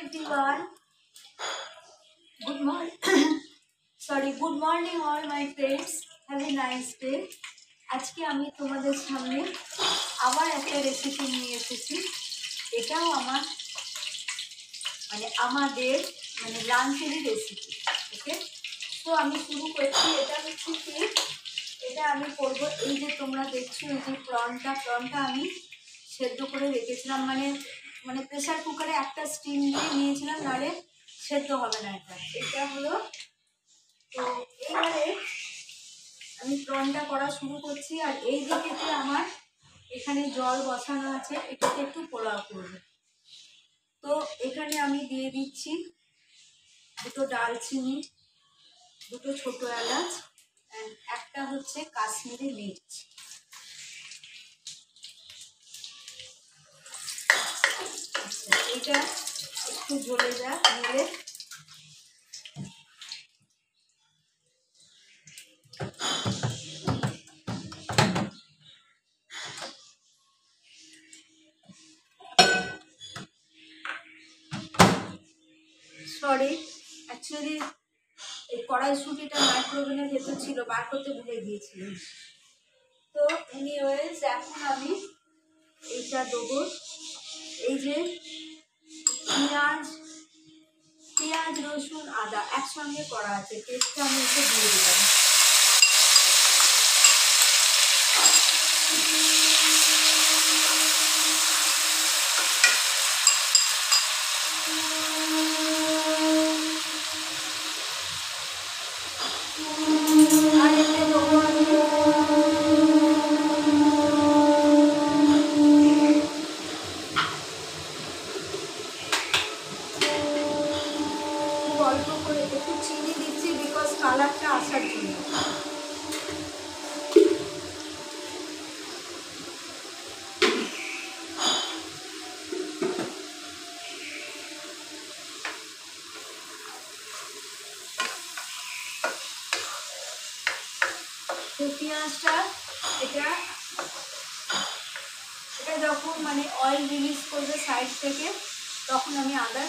everyone. Good morning. Good morning all my friends. Have a nice day. আজকে আমি তোমাদের সামনে আবার একটা রেসিপি নিয়ে এসেছি। এটাও আমাদের লাঞ্চেরই রেসিপি। ওকে, তো আমি শুরু করছি। এটা হচ্ছে কি, এটা আমি করবো, এই যে তোমরা দেখছো এই যে প্রনটা আমি সেদ্ধ করে রেখেছিলাম, মানে প্রেসার কুকারে একটা স্টিম দিয়ে নিয়েছিলাম, নাহলে সেদ্ধ হবে না। এটা হলো। তো এইবারে আমি প্রনটা করা শুরু করছি। আর এই দিকেতে আমার এখানে জল বসানো আছে, এটাকে একটু পোলাও করবো। তো এখানে আমি দিয়ে দিচ্ছি দুটো দারচিনি, দুটো ছোট এলাচ, একটা হচ্ছে কাশ্মীরি মির্চ। এটা একটু জ্বলে যাক, নিলে অ্যাকচুয়ালি এই কড়াইশুঁটিটা মাইক্রোওভেনের ভেতর ছিল, বার করতে ভুলে গিয়েছিলাম। তো এনিওয়েজ এখন আমি এইটা দেবো। এই যে পেঁয়াজ রসুন আদা একসঙ্গে করা আছে, পেস্টটা আমি এসে দিয়ে দিলাম। অল্প করে একটু চিনি দিচ্ছি, বিকজ কালারটা আসার জন্য। তো পেঁয়াজটা এটা যখন অয়েল রিলিজ করবে সাইড থেকে, তখন আমি আদা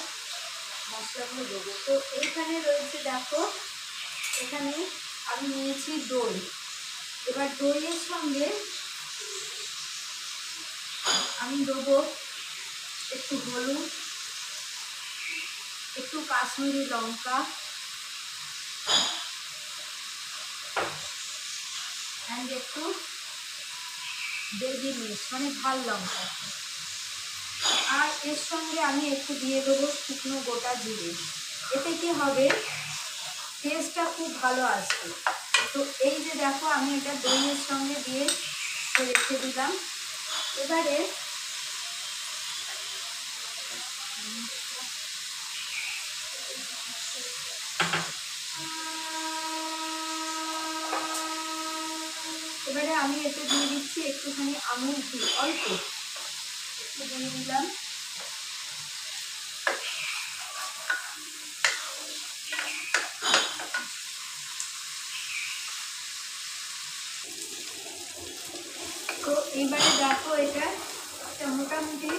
মশলাগুলো দেবো। তো এইখানে রয়েছে, দেখো এখানে আমি নিয়েছি দই। এবার দইয়ের সঙ্গে আমি দেবো একটু হলুদ, একটু কাশ্মীরি লঙ্কা, অ্যান্ড একটু বেবি মির্চ ঝাল লঙ্কা। আর এর সঙ্গে আমি একটু দিয়ে দেবো শুকনো গোটা জিরে। এতে কি হবে, টেস্টটা খুব ভালো আসবে। তো এই যে দেখো, আমি এটা দইয়ের সঙ্গে দিয়ে রেখে দিলাম। এবারে আমি এতে দিয়ে দিচ্ছি একটুখানি আমুল দুধ, অল্প একটু দিয়ে দিলাম। তো এবারে দেখো, এটা মোটামুটি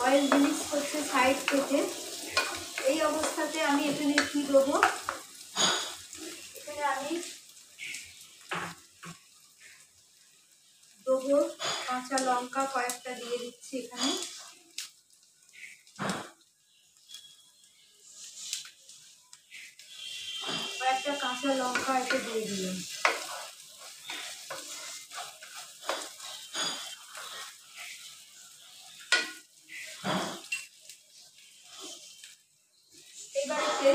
অয়েল রিলিজ করছে সাইড থেকে। এই অবস্থাতে আমি এখানে কি দেবো, এখানে আমি দেবো কাঁচা লঙ্কা কয়েকটা দিয়ে দিচ্ছি। এখানে কয়েকটা কাঁচা লঙ্কা এতে দিয়ে দিলাম। এবারে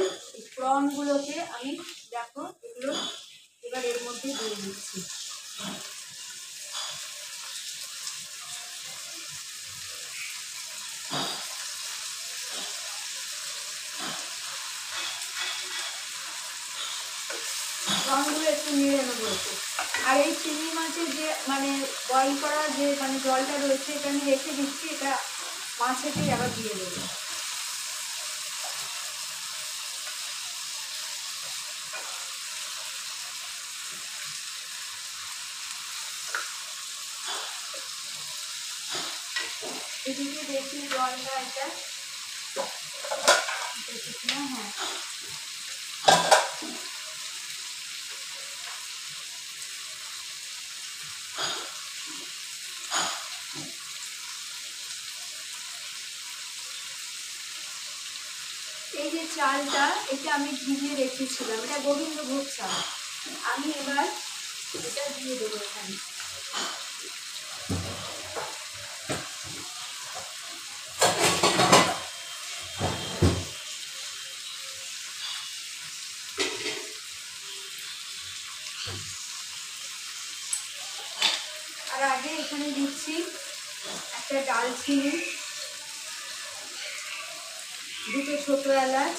প্রনগুলোকে আমি, দেখো এগুলো এবার এর মধ্যে দিয়ে দিচ্ছি। প্রনগুলো একটু নেড়ে নেবো। আর এই চিংড়ি মাছের যে বয়েল করা যে জলটা রয়েছে, এটা আমি রেখে দিচ্ছি, এটা মাছেতেই আবার দিয়ে দেবো। এদিকে দেখি জলটা এটা হ্যাঁ, এই যে চালটা, এটা আমি ভিজিয়ে রেখেছিলাম, এটা গোবিন্দভোগ চাল। আমি এবার এটা দিয়ে দেবো এখানে। আর আগে এখানে দিচ্ছি একটা ডালচিনি, দুটো ছোট এলাচ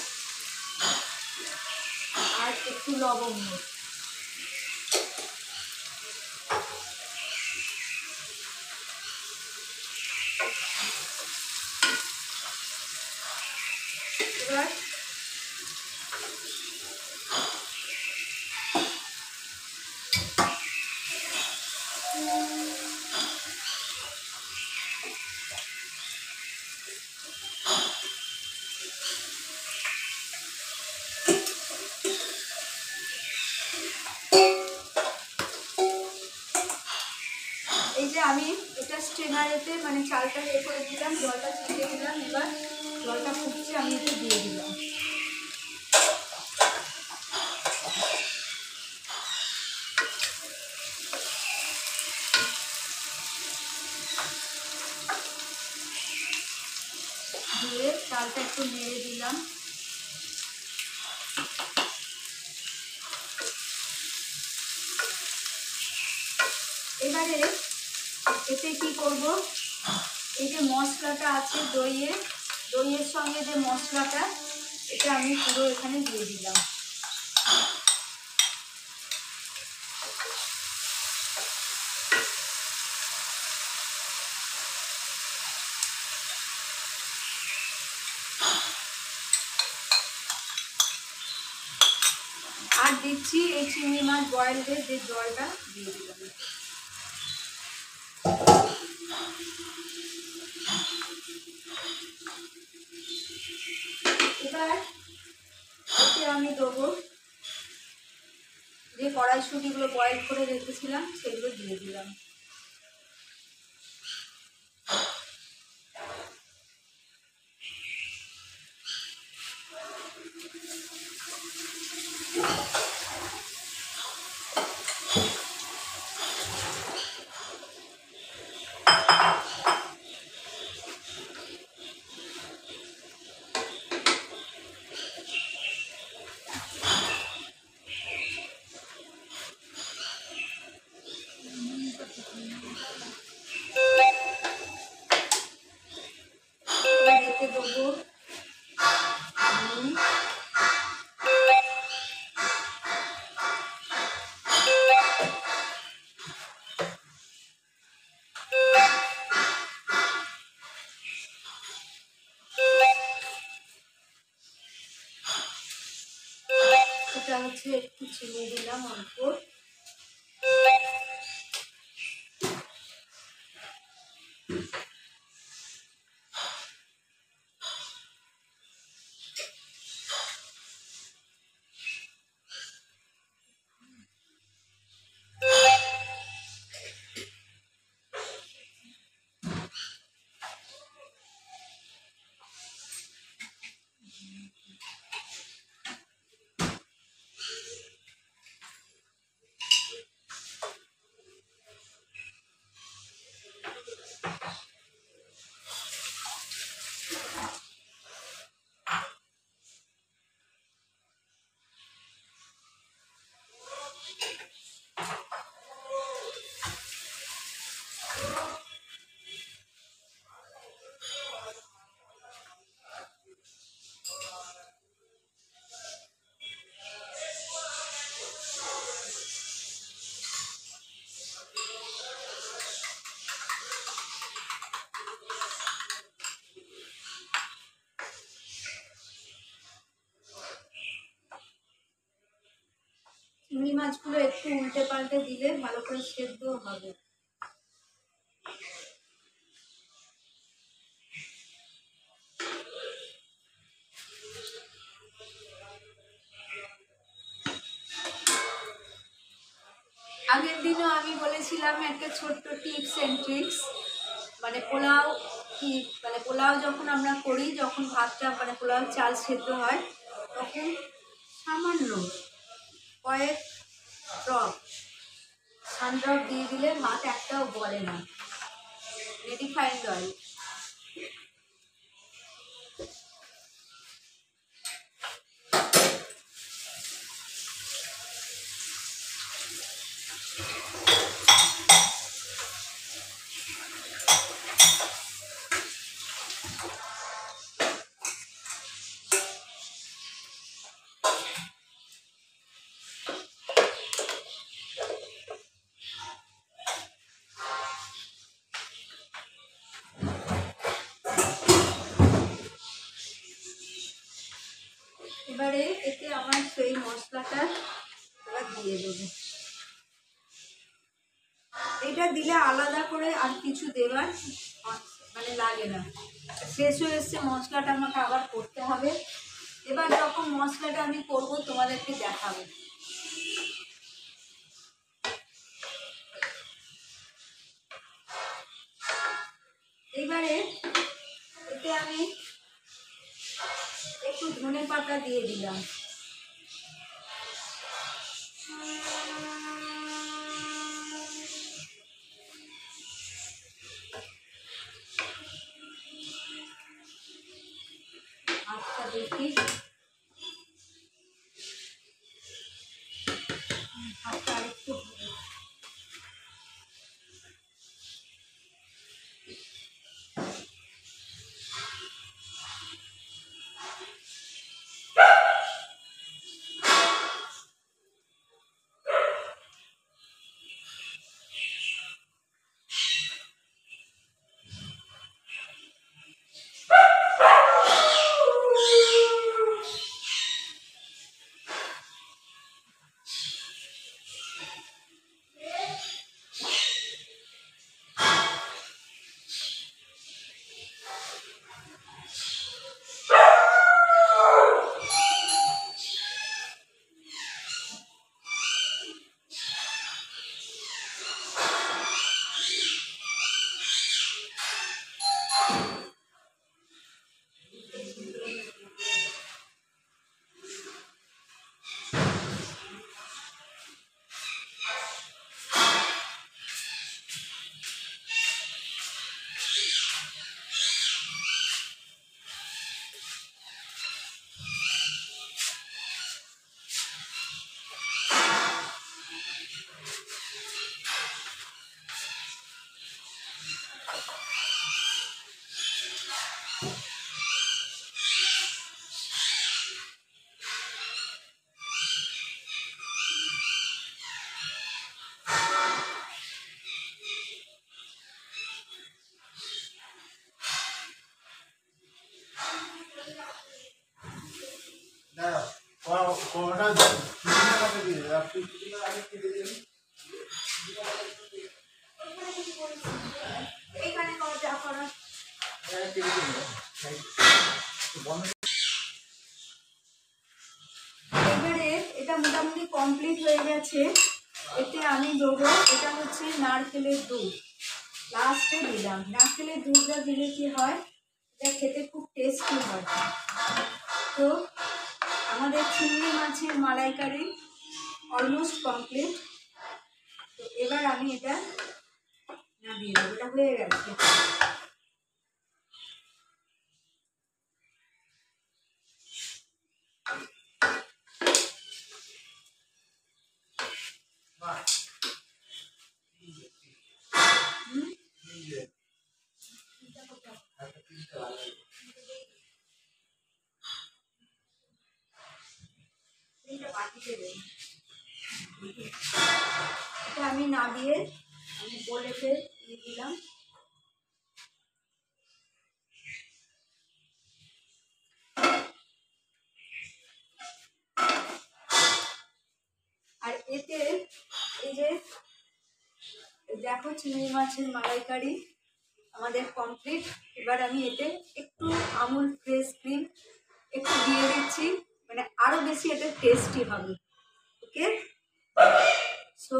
আর একটু লবঙ্গ। এবার এই যে আমি এটা স্ট্রেনারেতে মানে চালটা করে দিলাম, জলটা ছেঁকে দিলাম। এবার জলটা ফুটছে, আমি একটু দিয়ে দিলাম। দিয়ে চালটা একটু নেড়ে দিলাম। এবারে এতে কি করব, এই যে মশলাটা আছে দইয়ের সঙ্গে যে মশলাটা, এটা আমি পুরো এখানে দিয়ে দিলাম। আর দিচ্ছি এই চিংড়ি মাছ বয়েলের যে জলটা দিয়ে দিলাম। এবার এতে আমি দেবো যে কড়াইশুঁটিগুলো বয়েল করে রেখেছিলাম, সেগুলো দিয়ে দিলাম। এতে দেবো এটা হচ্ছে একটু চিনি দিলাম অল্প। চিংড়ি মাছগুলো একটু উল্টে পাল্টে দিলে ভালো করে সেদ্ধ হবে। দিনও আমি বলেছিলাম একটা ছোট্ট টিপস অ্যান্ড ট্রিক্স, মানে পোলাও কি, মানে পোলাও যখন আমরা করি, যখন ভাতটা মানে পোলাও চাল সেদ্ধ হয়, তখন সামান্য কয়েক ড্রপ সানড্রপ দিয়ে দিলে ভাত একটাও বলে না। Refined oil. এবারে এতে আমার সেই মশলাটা এবার দিয়ে দেবো। এটা দিলে আলাদা করে আর কিছু দেওয়ার মানে লাগে না। শেষ হয়ে এসছে, মশলাটা আমাকে আবার করতে হবে। এবার যখন মশলাটা আমি করব তোমাদেরকে দেখাবো। এবারে এতে আমি একটু ধনে পাতা দিয়ে দিলাম। আচ্ছা দেখি, আচ্ছা আরেকটু হবে। এইখানে কোনো যা করার। এবারে এটা মোটামুটি কমপ্লিট হয়ে গেছে। এতে আমি দেবো, এটা হচ্ছে নারকেলের দুধ, লাস্টে দিলাম। নারকেলের দুধটা দিলে কি হয়, এটা খেতে খুব টেস্টি হয়। তো আমাদের চিংড়ি মাছের মালাইকারি অলমোস্ট কমপ্লিট। তো এবার আমি এটা নামিয়ে দেবো, এটা হয়ে গেছে। এটা আমি নামিয়ে আমি বলেতে দিয়ে দিলাম। আর এতে এই যে দেখো চিংড়ি মাছের মালাইকারি আমাদের কমপ্লিট। এবার আমি এতে একটু আমুল ফ্রেশ ক্রিম একটু দিয়ে দিচ্ছি, মানে আরো বেশি এটা টেস্টি হবে। ওকে, সো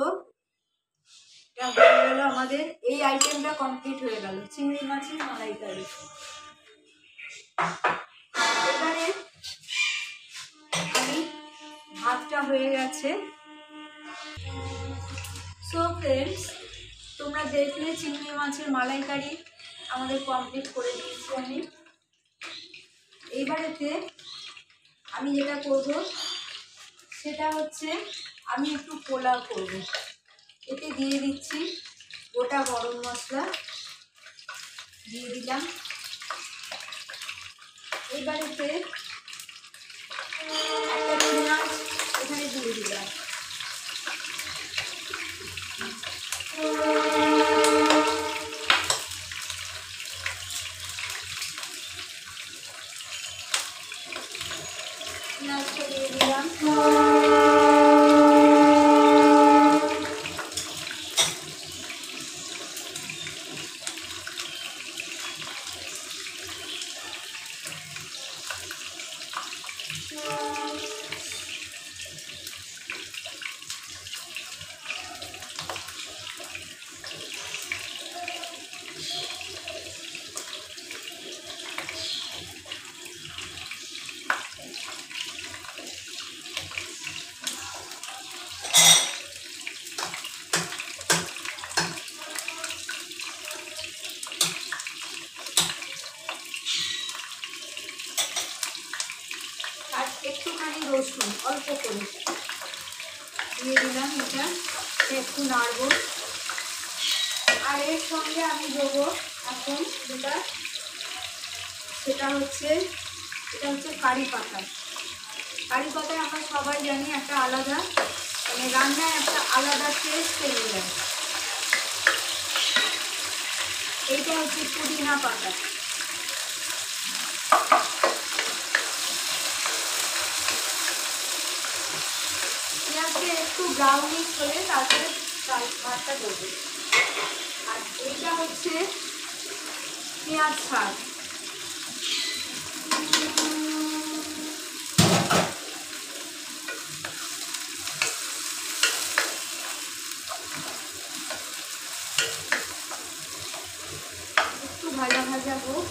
এটা হয়ে গেল আমাদের, এই আইটেমটা কমপ্লিট হয়ে গেল, চিংড়ি মাছের মালাইকারি। এবারে আমি ভাতটা হয়ে গেছে। সো ফ্রেন্ডস, তোমরা দেখলে চিংড়ি মাছের মালাইকারি আমাদের কমপ্লিট করে দিয়েছি আমি। এইবারেতে আমি যেটা করব সেটা হচ্ছে আমি একটু পোলাও করব। এতে দিয়ে দিচ্ছি গোটা গরম মশলা, দিয়ে দিলাম। এইবারেতে একটা পেঁয়াজ এখানে দিয়ে দিলাম। পেঁয়াজটা দিয়ে দিলাম। আর একটুখানি রসুন অল্প করে দিয়ে দিলাম। এটা একটু নাড়বো। আর এর সঙ্গে আমি দেবো এখন সেটা হচ্ছে কারি পাতা। কারি পাতায় আমরা সবাই জানি একটা আলাদা, মানে রান্নায় একটা আলাদা টেস্ট পেয়ে যায়। এইটা হচ্ছে পুদিনা পাতা। পেঁয়াজকে একটু ব্রাউনিশ হলে তারপরে ভাতটা দেবো। আর এইটা হচ্ছে পেঁয়াজ শাক। একটু ভাজা ভাজা হোক।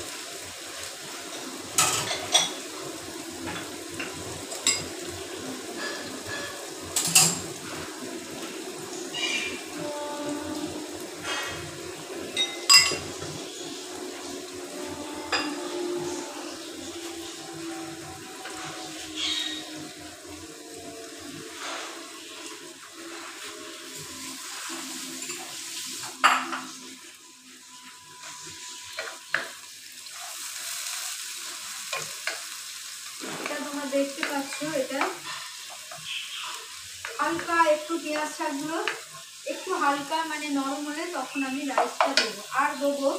এটা তোমরা দেখতে পাচ্ছ, এটা হালকা একটু পেঁয়াজ শাকগুলো একটু হালকা মানে নরম হলে তখন আমি রাইসটা দেবো। আর দেবো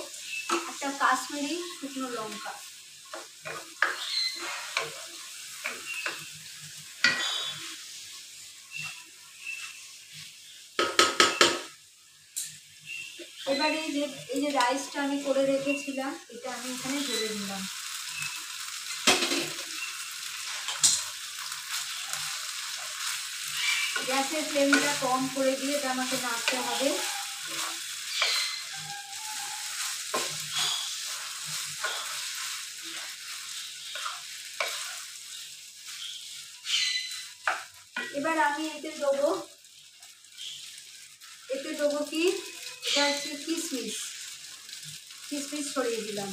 একটা কাশ্মীরি শুকনো লঙ্কা। এবারে এই যে রাইসটা আমি করে রেখেছিলাম, এটা আমি এখানে ঢেলে দিলাম। গ্যাসের ফ্লেমটা কম করে দিয়ে এটা আমাকে নাড়তে হবে। এবার আমি এতে দেবো কি, এটা হচ্ছে কিশমিশ। কিশমিশ ছড়িয়ে দিলাম।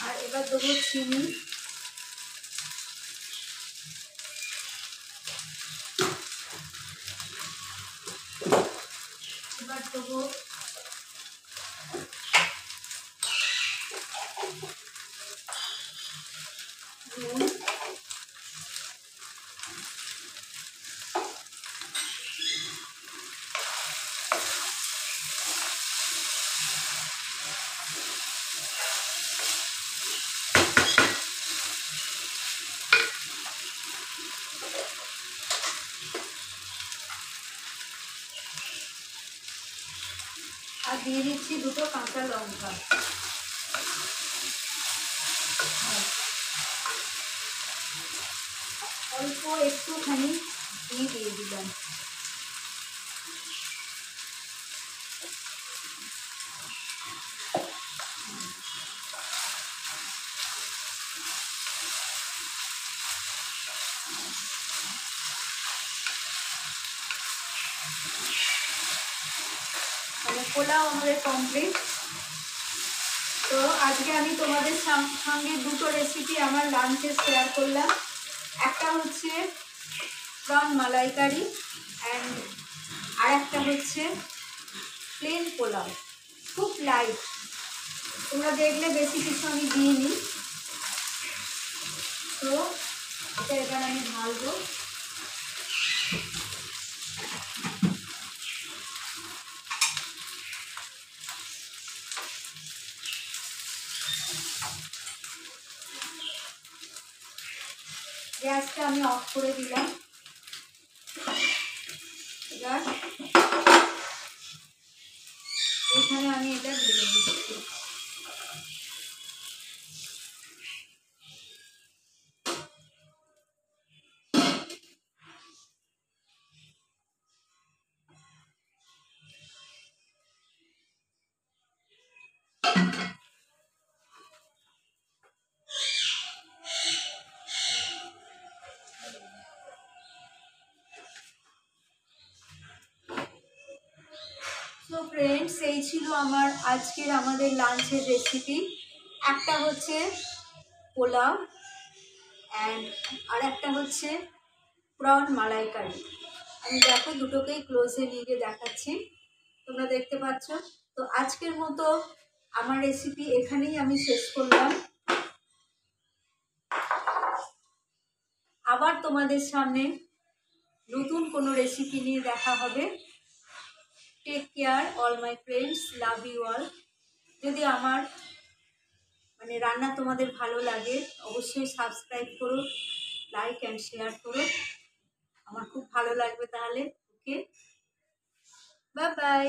আর এবার দেবো চিনি। এবার দেবো নুন। আর দিয়ে দিচ্ছি দুটো কাঁচা লঙ্কা। অল্প একটুখানি ঘি দিয়ে দিলাম। মানে পোলাও আমাদের কমপ্লিট। তো আজকে আমি তোমাদের সঙ্গে দুটো রেসিপি আমার লাঞ্চে শেয়ার করলাম। একটা হচ্ছে প্রন মালাইকারি অ্যান্ড আর একটা হচ্ছে প্লেন পোলাও, খুব লাইট। তোমরা দেখলে বেশি কিছু আমি দিইনি। তো এটা এবার আমি ঢালবো। গ্যাসটা আমি অফ করে দিলাম। এবার এখানে আমি এটা ঢেলে দিচ্ছি। তো ফ্রেন্ডস, এই ছিল আজকের আমাদের লাঞ্চের রেসিপি। একটা হচ্ছে পোলাও অ্যান্ড আর একটা হচ্ছে প্রন মালাইকারি। আমি দেখো দুটোকেই ক্লোজে নিয়ে গিয়ে দেখাচ্ছি, তোমরা দেখতে পাচ্ছ। তো আজকের মতো আমার রেসিপি এখানেই আমি শেষ করলাম। আবার তোমাদের সামনে নতুন কোনো রেসিপি নিয়ে দেখা হবে। Take care all my friends, love you all. যদি আমার রান্না তোমাদের ভালো লাগে অবশ্যই সাবস্ক্রাইব করো, লাইক অ্যান্ড শেয়ার করো, আমার খুব ভালো লাগবে তাহলে। ওকে, বাই বাই।